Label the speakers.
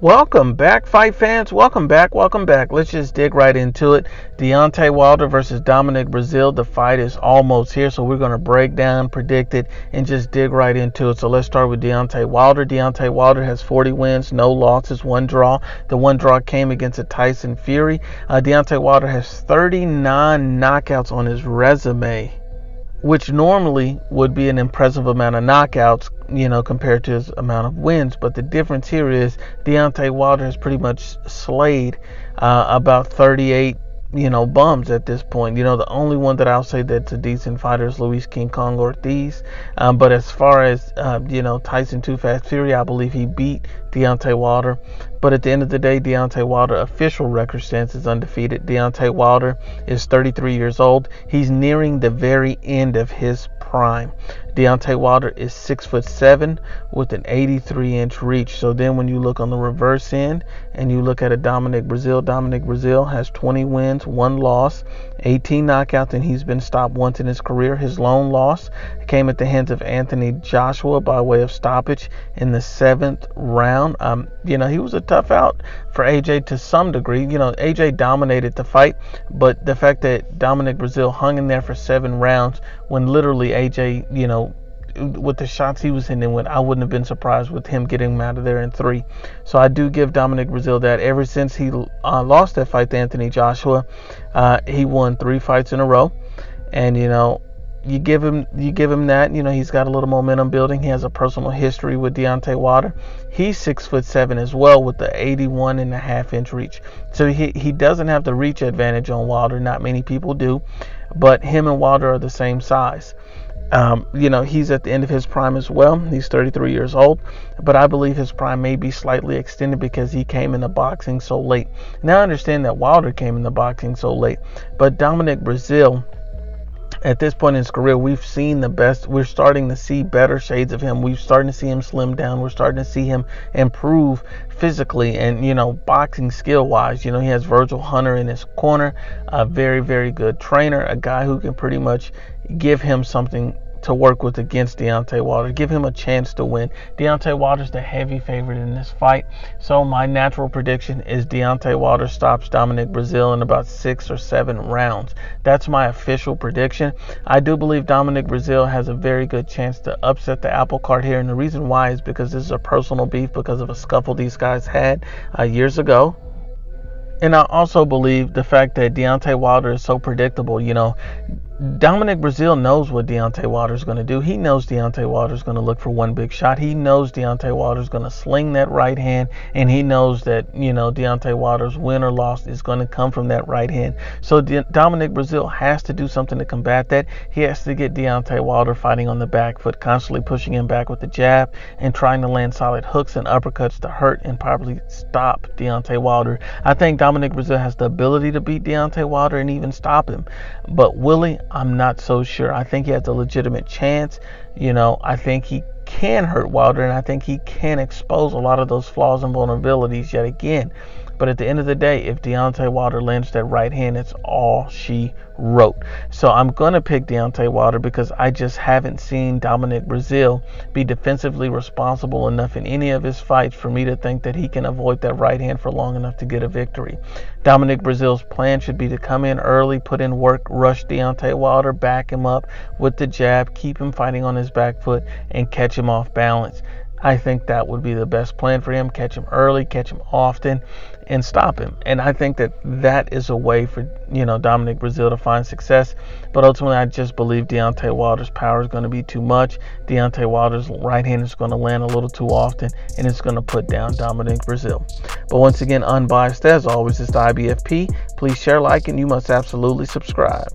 Speaker 1: Welcome back, fight fans. Welcome back. Let's just dig right into it. Deontay Wilder versus Dominic Breazeale. The fight is almost here, so we're going to break down, predict it, and just dig right into it. So let's start with Deontay Wilder. Deontay Wilder has 40 wins, no losses, one draw. The one draw came against a Tyson Fury. Deontay Wilder has 39 knockouts on his resume, which normally would be an impressive amount of knockouts, compared to his amount of wins. But the difference here is Deontay Wilder has pretty much slayed about 38, bums at this point. The only one that I'll say that's a decent fighter is Luis King Kong Ortiz. But as far as, Tyson Too Fast Fury, I believe he beat Deontay Wilder. But at the end of the day, Deontay Wilder official record stands is undefeated. Deontay Wilder is 33 years old. He's nearing the very end of his prime. Deontay Wilder is 6'7" with an 83-inch reach. So then when you look on the reverse end and you look at a Dominic Breazeale has 20 wins, 1 loss, 18 knockouts, and he's been stopped once in his career. His lone loss came at the hands of Anthony Joshua by way of stoppage in the 7th round. He was a tough out for AJ to some degree. AJ dominated the fight, but the fact that Dominic Breazeale hung in there for 7 rounds when literally AJ, with the shots he was hitting with, I wouldn't have been surprised with him getting him out of there in 3. So I do give Dominic Breazeale that. Ever since he lost that fight to Anthony Joshua, he won 3 fights in a row, and you give him that. He's got a little momentum building. He has a personal history with Deontay Wilder. He's 6'7" as well with the 81.5-inch reach. So he doesn't have the reach advantage on Wilder. Not many people do, but him and Wilder are the same size. He's at the end of his prime as well. He's 33 years old, but I believe his prime may be slightly extended because he came into boxing so late. Now I understand that Wilder came into boxing so late, but Dominic Breazeale, at this point in his career, we've seen the best. We're starting to see better shades of him. We're starting to see him slim down. We're starting to see him improve physically and, boxing skill-wise. He has Virgil Hunter in his corner, a very, very good trainer, a guy who can pretty much give him something to work with against Deontay Wilder, give him a chance to win. Deontay Wilder's the heavy favorite in this fight, so my natural prediction is Deontay Wilder stops Dominic Breazeale in about 6 or 7 rounds. That's my official prediction. I do believe Dominic Breazeale has a very good chance to upset the apple cart here, and the reason why is because this is a personal beef because of a scuffle these guys had years ago. And I also believe the fact that Deontay Wilder is so predictable. Dominic Breazeale knows what Deontay Wilder is going to do. He knows Deontay Wilder is going to look for one big shot. He knows Deontay Wilder is going to sling that right hand, and he knows that, Deontay Wilder's win or loss is going to come from that right hand. So Dominic Breazeale has to do something to combat that. He has to get Deontay Wilder fighting on the back foot, constantly pushing him back with the jab and trying to land solid hooks and uppercuts to hurt and probably stop Deontay Wilder. I think Dominic Breazeale has the ability to beat Deontay Wilder and even stop him, but will he? I'm not so sure. I think he has a legitimate chance. I think he can hurt Wilder, and I think he can expose a lot of those flaws and vulnerabilities yet again. But at the end of the day, if Deontay Wilder lands that right hand, it's all she wrote. So I'm going to pick Deontay Wilder because I just haven't seen Dominic Breazeale be defensively responsible enough in any of his fights for me to think that he can avoid that right hand for long enough to get a victory. Dominic Breazeale's plan should be to come in early, put in work, rush Deontay Wilder, back him up with the jab, keep him fighting on his back foot, and catch him off balance. I think that would be the best plan for him. Catch him early, catch him often, and stop him. And I think that is a way for, Dominic Breazeale to find success. But ultimately, I just believe Deontay Wilder's power is going to be too much. Deontay Wilder's right hand is going to land a little too often, and it's going to put down Dominic Breazeale. But once again, Unbiased, as always, is the IBFP. Please share, like, and you must absolutely subscribe.